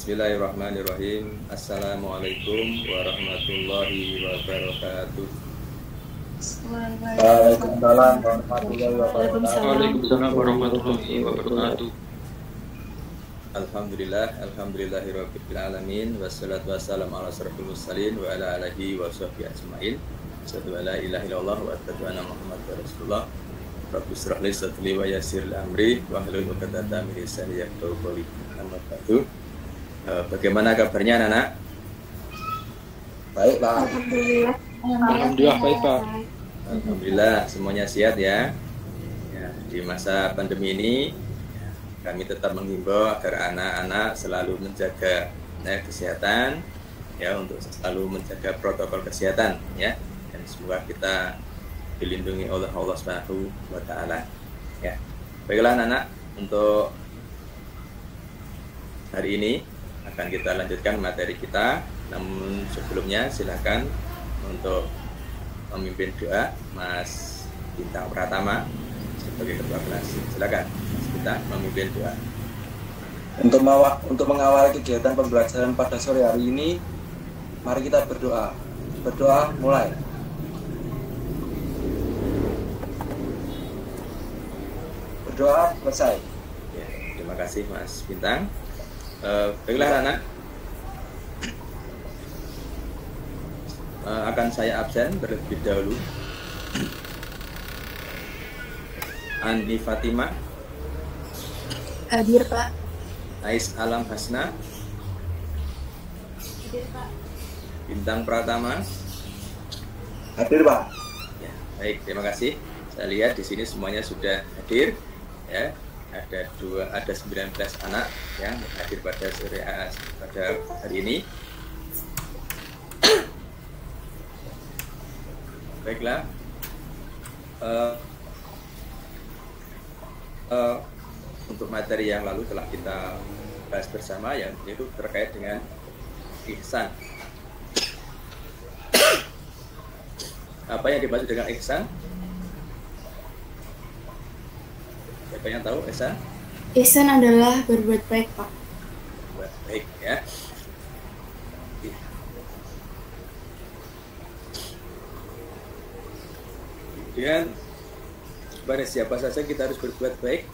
Bismillahirrahmanirrahim. Assalamualaikum warahmatullahi wabarakatuh. Waalaikumsalam warahmatullahi wabarakatuh. Waalaikumsalam warahmatullahi wabarakatuh. Alhamdulillahirabbil alamin wassalatu wassalamu ala asyrofil mursalin wa ala alihi wa sahbihi ajmain. Asyhadu an la ilaha illallah wa asyhadu anna Muhammadar Rasulullah. Rabbi shrah li sadri wa yassir li amri wa hlul 'uqdatam min lisani yafqahu qawli. Amma ba'du. Bagaimana kabarnya anak-anak? Baik, Pak. Alhamdulillah baik, Pak. Alhamdulillah semuanya sehat ya. Di masa pandemi ini kami tetap menghimbau agar anak-anak selalu menjaga kesehatan ya, untuk selalu menjaga protokol kesehatan ya, dan semoga kita dilindungi oleh Allah Subhanahu wa taala ya. Baiklah anak-anak, untuk hari ini akan kita lanjutkan materi kita, namun sebelumnya silakan untuk memimpin doa Mas Bintang Pratama sebagai ketua kelas. Silakan Mas Bintang memimpin doa. Untuk mengawali kegiatan pembelajaran pada sore hari ini, mari kita berdoa. Berdoa mulai. Berdoa selesai. Ya, terima kasih Mas Bintang. Baiklah anak, akan saya absen terlebih dahulu. Andi Fatimah, hadir Pak. Ais Alam Hasna, Hadir Pak. Bintang Pratama. Hadir, Pak. Ya, baik, terima kasih. Saya lihat di sini semuanya sudah hadir ya. Ada 19 anak yang hadir pada hari ini. Baiklah, untuk materi yang lalu telah kita bahas bersama, yang itu terkait dengan ihsan. Apa yang dimaksud dengan ihsan? Siapa yang tahu ihsan? Ihsan adalah berbuat baik, Pak. Berbuat baik ya. Kemudian kepada siapa saja kita harus berbuat baik?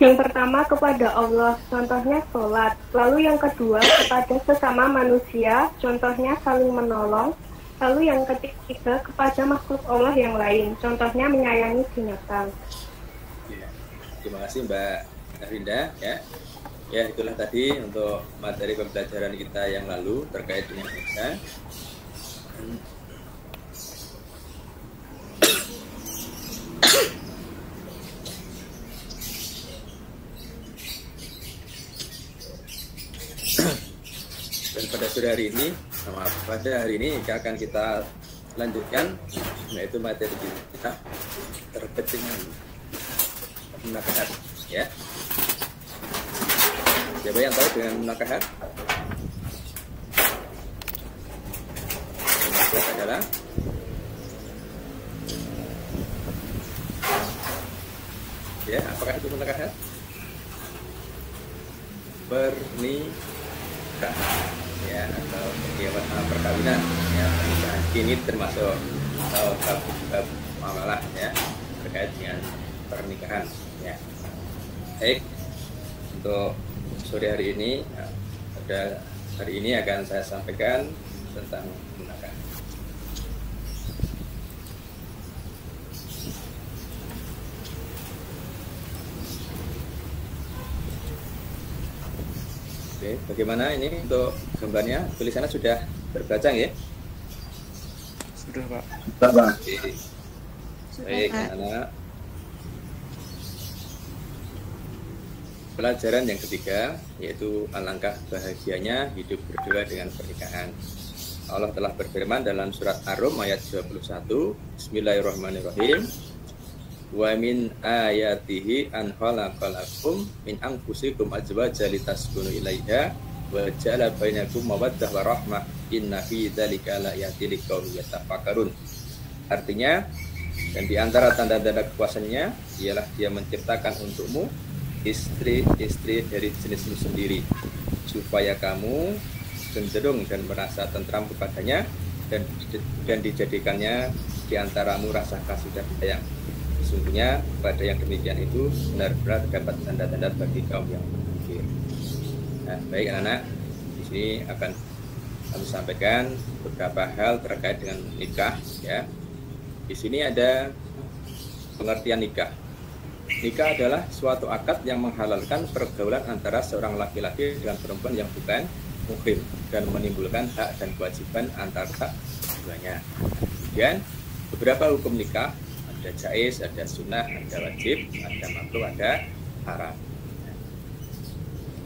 Yang pertama kepada Allah, contohnya sholat. Lalu yang kedua kepada sesama manusia, contohnya saling menolong. Lalu yang ketiga kepada makhluk Allah yang lain, contohnya menyayangi binatang. Ya, terima kasih Mbak Rinda ya. Ya, itulah tadi untuk materi pembelajaran kita yang lalu terkait dengan ihsan. Dan pada sore hari ini, pada hari ini akan kita lanjutkan, yaitu materi kita terkait dengan munakahat ya. Siapa yang tahu dengan munakahat? Munakahat adalah ya, apakah itu munakahat? Pernikahan ya, atau perkawinan ya, pernikahan. Ini termasuk bab muamalah ya, terkait dengan pernikahan ya. Baik, untuk sore hari ini akan saya sampaikan tentang munakahat. Oke, bagaimana ini untuk gambarnya? Tulisannya sudah terbaca ya? Sudah, Pak. Sudah, Pak. Oke. Sudah, Baik, Pak. anak. Pelajaran yang ketiga, yaitu alangkah bahagianya hidup berdua dengan pernikahan. Allah telah berfirman dalam surat Ar-Rum ayat 21, Bismillahirrahmanirrahim. Wa min ayatihi an khalaqalakum min anfusikum azwajan litaskunu ilaiha wa ja'ala bainakum mawaddah wa rahmah inna fi dzalika laayatil liqaumin yatafakkarun. Artinya, dan di antara tanda-tanda kekuasaannya ialah Dia menciptakan untukmu istri-istri dari jenismu sendiri supaya kamu cenderung dan merasa tentram kepadanya dan dijadikannya di antaramu rasa kasih dan sayang. Sesungguhnya pada yang demikian itu benar-benar terdapat tanda-tanda bagi kaum yang berpikir. Nah, baik anak-anak, di sini akan kami sampaikan beberapa hal terkait dengan nikah ya. Di sini ada pengertian nikah. Nikah adalah suatu akad yang menghalalkan pergaulan antara seorang laki-laki dengan perempuan yang bukan muhrim dan menimbulkan hak dan kewajiban antara keduanya. Kemudian beberapa hukum nikah, ada jaiz, ada sunnah, ada wajib, ada makruh, ada haram.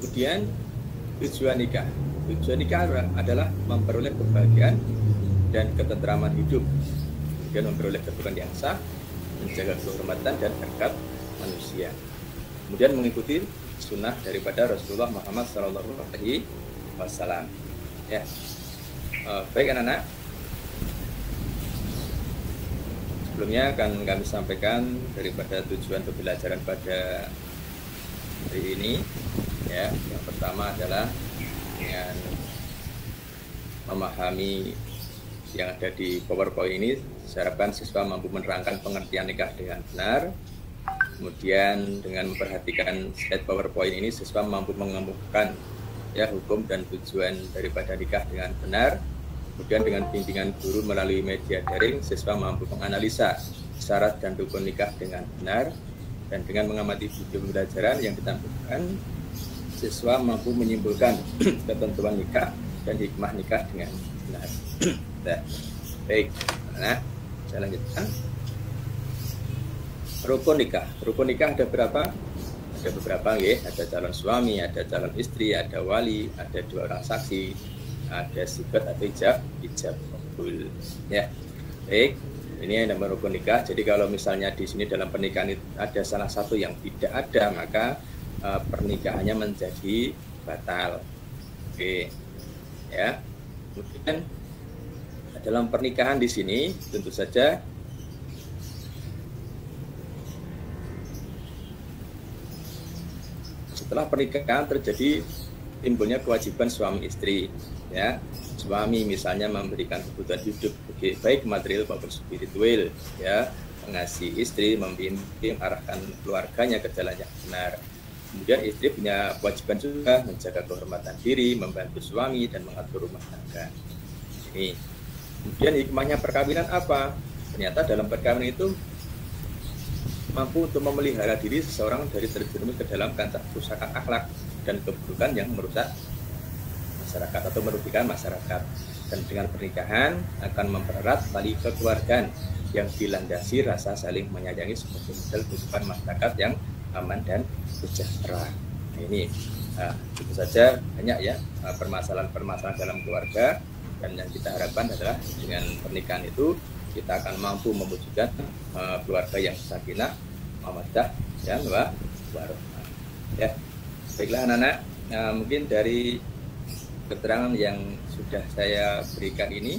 Kemudian tujuan nikah. Tujuan nikah adalah memperoleh kebahagiaan dan ketentraman hidup, kemudian memperoleh keturunan yang sah, menjaga kehormatan dan harkat manusia, kemudian mengikuti sunnah daripada Rasulullah Muhammad SAW. Ya, baik anak-anak. Sebelumnya akan kami sampaikan daripada tujuan pembelajaran pada hari ini. Ya, yang pertama adalah dengan memahami yang ada di PowerPoint ini, saya harapkan siswa mampu menerangkan pengertian nikah dengan benar. Kemudian dengan memperhatikan slide PowerPoint ini, siswa mampu mengemukakan ya hukum dan tujuan daripada nikah dengan benar. Kemudian dengan bimbingan guru melalui media daring, siswa mampu menganalisa syarat dan rukun nikah dengan benar. Dan dengan mengamati video pembelajaran yang ditampilkan, siswa mampu menyimpulkan ketentuan nikah dan hikmah nikah dengan benar. Nah, baik, nah, saya lanjutkan. Rukun nikah. Rukun nikah ada berapa? Ada beberapa, ya. Ada calon suami, ada calon istri, ada wali, ada 2 orang saksi, ada sibat atau ijab kabul. Ya, baik. Ini yang namanya rukun nikah. Jadi kalau misalnya di sini dalam pernikahan itu ada salah satu yang tidak ada, maka pernikahannya menjadi batal. Oke, ya. Kemudian dalam pernikahan di sini tentu saja setelah pernikahan terjadi timbulnya kewajiban suami istri, ya. Suami misalnya memberikan kebutuhan hidup baik material maupun spiritual, ya, mengasihi istri, membimbing, arahkan keluarganya ke jalan yang benar. Kemudian istri punya kewajiban juga menjaga kehormatan diri, membantu suami dan mengatur rumah tangga. Ini. Kemudian hikmahnya perkawinan apa? Ternyata dalam perkawinan itu mampu untuk memelihara diri seseorang dari terjerumus ke dalam kancah kerusakan akhlak dan keburukan yang merusak masyarakat atau merugikan masyarakat. Dan dengan pernikahan akan mempererat tali kekeluargaan yang dilandasi rasa saling menyayangi sebagai model kehidupan masyarakat yang aman dan sejahtera. Nah, ini tentu saja banyak ya permasalahan-permasalahan dalam keluarga, dan yang kita harapkan adalah dengan pernikahan itu kita akan mampu mewujudkan keluarga yang sakinah, mawaddah, dan warahmah. Ya, baiklah anak-anak, mungkin dari keterangan yang sudah saya berikan ini,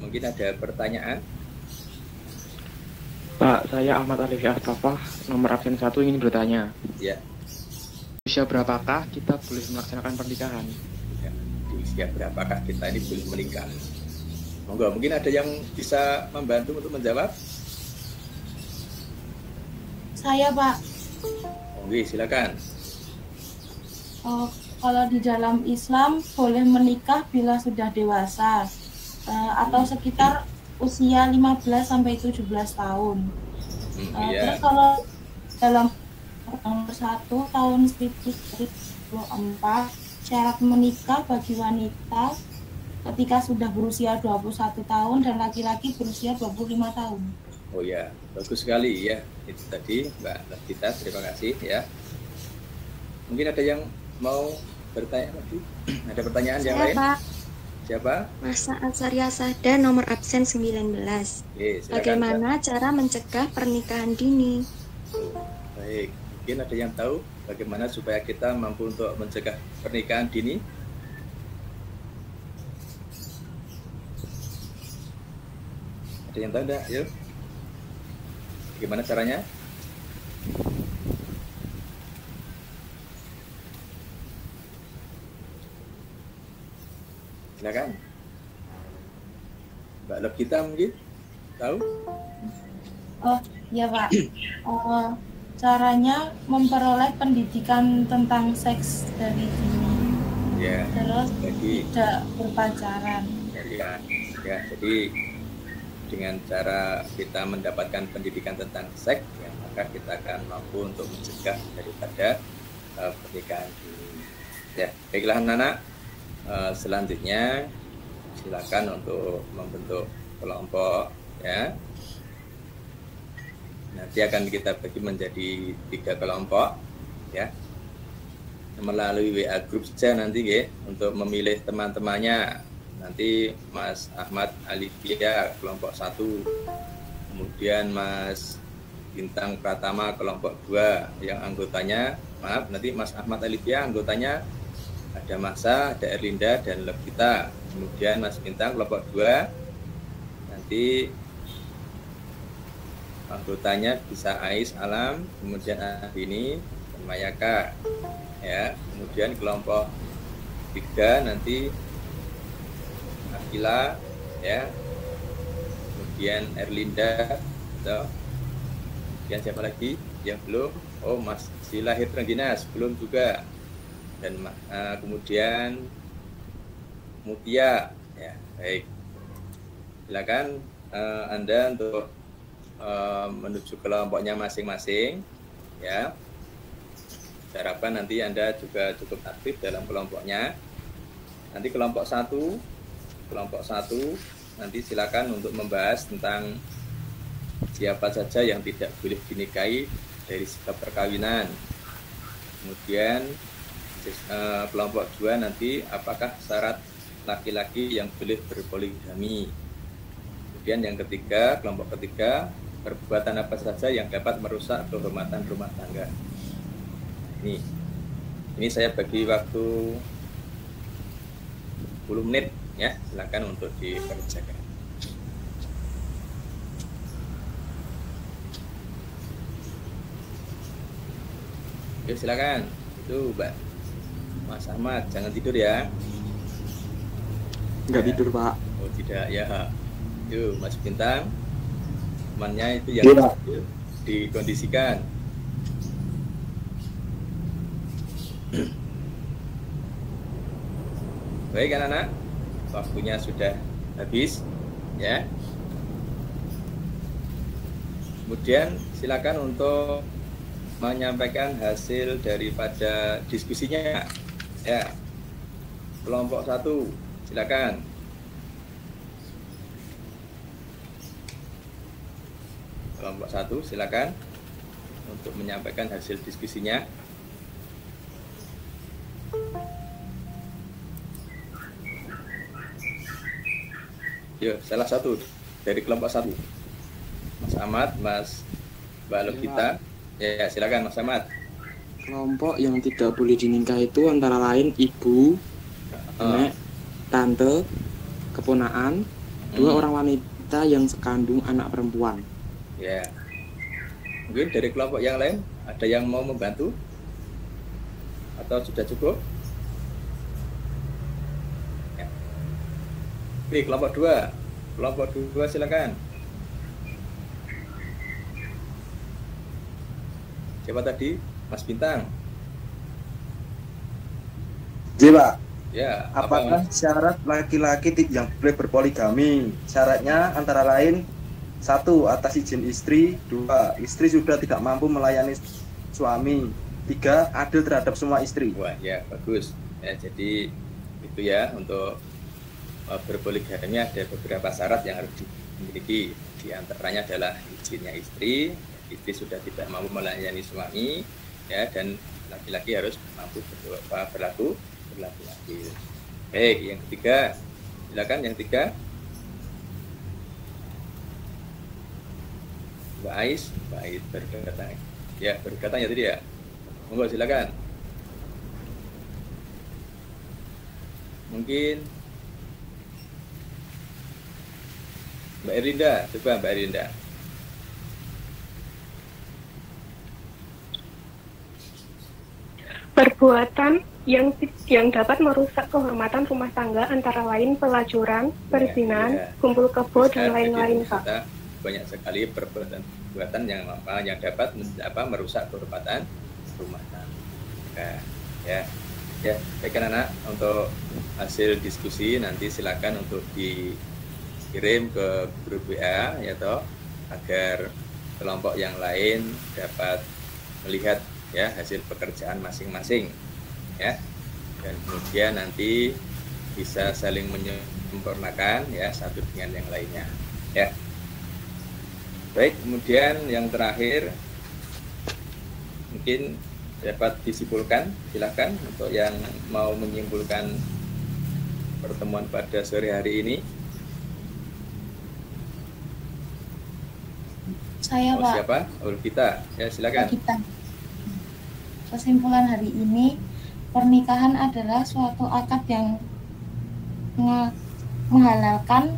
mungkin ada pertanyaan. Pak, saya Ahmad Alifi Astafah, nomor absen 1 ingin bertanya. Ya. Usia berapakah kita boleh melaksanakan pernikahan? Ya, di usia berapakah kita ini boleh menikah? Monggo, mungkin ada yang bisa membantu untuk menjawab? Saya, Pak. Oke, silakan. Kalau di dalam Islam boleh menikah bila sudah dewasa atau sekitar usia 15 sampai 17 tahun. Iya. Terus kalau dalam nomor 1 tahun 1924, syarat menikah bagi wanita ketika sudah berusia 21 tahun dan laki-laki berusia 25 tahun. Oh ya, bagus sekali ya. Itu tadi Mbak Nafita, terima kasih ya. Mungkin ada yang mau bertanya lagi? Ada pertanyaan yang lain? Pak. Siapa? Masa Asaria Sada, nomor absen 19. Oke, silakan, Bagaimana cara mencegah pernikahan dini? Baik, mungkin ada yang tahu bagaimana supaya kita mampu untuk mencegah pernikahan dini? Ada yang tahu enggak? Yuk. Bagaimana caranya? silakan. Mbak Logita mungkin tahu? Oh ya Pak, caranya memperoleh pendidikan tentang seks dari dini, Ya. terus Jadi tidak berpacaran. ya, jadi dengan cara kita mendapatkan pendidikan tentang seks, ya, maka kita akan mampu untuk mencegah daripada pernikahan dini. Ya, baiklah anak-anak. Selanjutnya silakan untuk membentuk kelompok, ya. Nanti akan kita bagi menjadi 3 kelompok, ya. Melalui WA group saja nanti, ya, untuk memilih teman-temannya. Nanti Mas Ahmad Alifia kelompok 1, kemudian Mas Bintang Pratama kelompok 2 yang anggotanya, nanti Mas Ahmad Alifia anggotanya ada Masa, ada Erlinda dan Logita. Kemudian Mas Bintang kelompok 2 nanti anggotanya bisa Ais Alam, kemudian Adini dan Mayaka, ya. Kemudian kelompok 3 nanti Akila, ya. Kemudian Erlinda, kemudian siapa lagi yang belum? Oh, Mas Silahir Rengginas belum juga, dan kemudian Mutia, ya. Baik, silakan Anda untuk menuju kelompoknya masing-masing, ya. Saya harapkan nanti Anda juga cukup aktif dalam kelompoknya. Nanti kelompok 1 nanti silakan untuk membahas tentang siapa saja yang tidak boleh dinikahi dari sikap perkawinan. Kemudian kelompok 2 nanti apakah syarat laki-laki yang boleh berpoligami. Kemudian yang ketiga, kelompok ketiga, perbuatan apa saja yang dapat merusak kehormatan rumah tangga. Ini saya bagi waktu 10 menit, ya, silakan untuk dikerjakan. Yuk silakan. Itu Mbak Mas Ahmad, jangan tidur ya. Nggak tidur Pak. Oh tidak ya. Yuk Mas Bintang, temannya itu yang dikondisikan. Baik anak-anak, waktunya sudah habis, ya. Kemudian silakan untuk menyampaikan hasil daripada diskusinya, ya. Kelompok 1, silakan. Kelompok 1, silakan untuk menyampaikan hasil diskusinya. Yuk, salah satu dari kelompok 1. Mas Ahmad, Mas Mbak Logita. Ya, silakan Mas Ahmad. Kelompok yang tidak boleh dinikah itu antara lain ibu, nenek, tante, keponaan, 2 orang wanita yang sekandung anak perempuan. Ya. Mungkin dari kelompok yang lain ada yang mau membantu? Atau sudah cukup? Ya. Oke, kelompok 2. Kelompok 2 silakan. Siapa tadi? Mas Bintang. Ji, Pak. Ya, Apakah syarat laki-laki yang boleh berpoligami? Syaratnya antara lain 1. Atas izin istri. 2. Istri sudah tidak mampu melayani suami. 3. Adil terhadap semua istri. Wah, ya bagus. Ya, jadi itu ya, untuk berpoligami ada beberapa syarat yang harus dimiliki. Di antaranya adalah izinnya istri. Istri sudah tidak mampu melayani suami, ya, dan laki-laki harus mampu berlaku adil. Baik, yang ketiga, silakan yang 3. Mbak Ais berkata, ya berkatanya tadi ya. Monggo silakan. Mungkin Mbak Erinda, coba Mbak Erinda. Perbuatan yang dapat merusak kehormatan rumah tangga antara lain pelacuran, perzinahan, kumpul kebo dan lain-lain, Kak. Banyak sekali perbuatan yang dapat merusak kehormatan rumah tangga. Ya, baikkan anak, untuk hasil diskusi nanti silakan untuk dikirim ke grup WA ya toh, agar kelompok yang lain dapat melihat ya hasil pekerjaan masing-masing ya, dan kemudian nanti bisa saling menyempurnakan ya satu dengan yang lainnya ya. Baik, kemudian yang terakhir mungkin dapat disimpulkan, silakan untuk yang mau menyimpulkan pertemuan pada sore hari ini. Saya, Pak. Siapa? Ulfita. Ya, silakan. Kita. Kesimpulan hari ini, pernikahan adalah suatu akad yang menghalalkan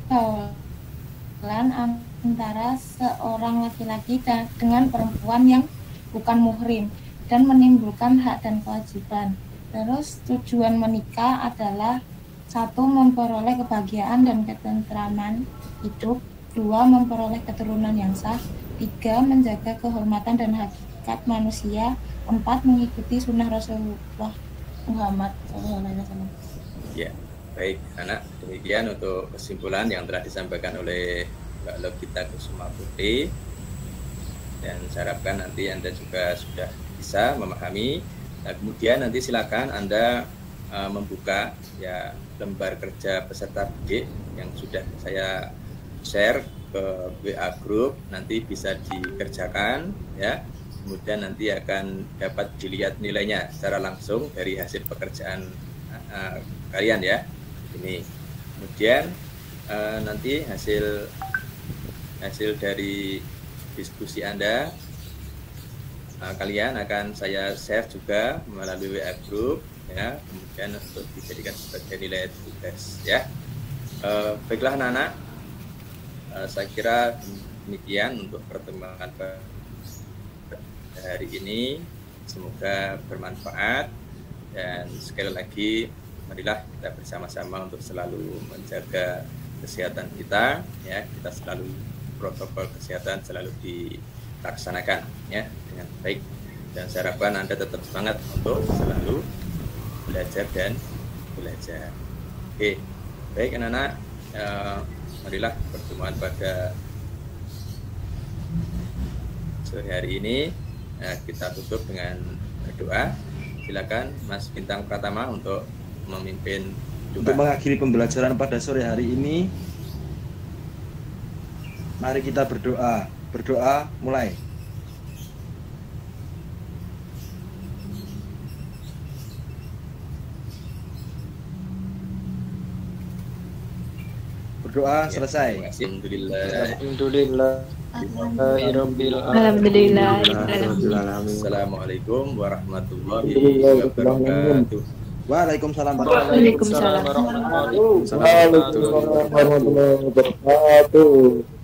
pergaulan antara seorang laki-laki dengan perempuan yang bukan muhrim dan menimbulkan hak dan kewajiban. Terus tujuan menikah adalah 1. Memperoleh kebahagiaan dan ketentraman hidup, 2. Memperoleh keturunan yang sah, 3. Menjaga kehormatan dan hakikat manusia, 4. Mengikuti sunnah Rasulullah Muhammad SAW. Ya, baik anak, demikian untuk kesimpulan yang telah disampaikan oleh Mbak Lovita Kusuma Putri, dan saya harapkan nanti Anda juga sudah bisa memahami. Nah, kemudian nanti silakan Anda membuka ya lembar kerja peserta didik yang sudah saya share ke WA group, nanti bisa dikerjakan ya. Kemudian nanti akan dapat dilihat nilainya secara langsung dari hasil pekerjaan kalian ya. Ini. Kemudian nanti hasil dari diskusi Anda kalian akan saya share juga melalui WA group ya, kemudian untuk dijadikan sebagai nilai tugas ya. Baiklah anak-anak, saya kira demikian untuk pertemuan hari ini, semoga bermanfaat, dan sekali lagi marilah kita bersama-sama untuk selalu menjaga kesehatan kita ya, kita selalu protokol kesehatan selalu dilaksanakan ya dengan baik, dan saya harapkan Anda tetap semangat untuk selalu belajar dan belajar. Oke, baik anak-anak, marilah pertemuan pada sore hari ini kita tutup dengan berdoa. Silakan Mas Bintang Pratama untuk memimpin doa. Untuk mengakhiri pembelajaran pada sore hari ini, mari kita berdoa. Berdoa mulai. Berdoa selesai. Alhamdulillah. Alhamdulillah. Assalamualaikum warahmatullahi wabarakatuh. Waalaikumsalam Waalaikumsalam. Waalaikumsalam warahmatullahi wabarakatuh.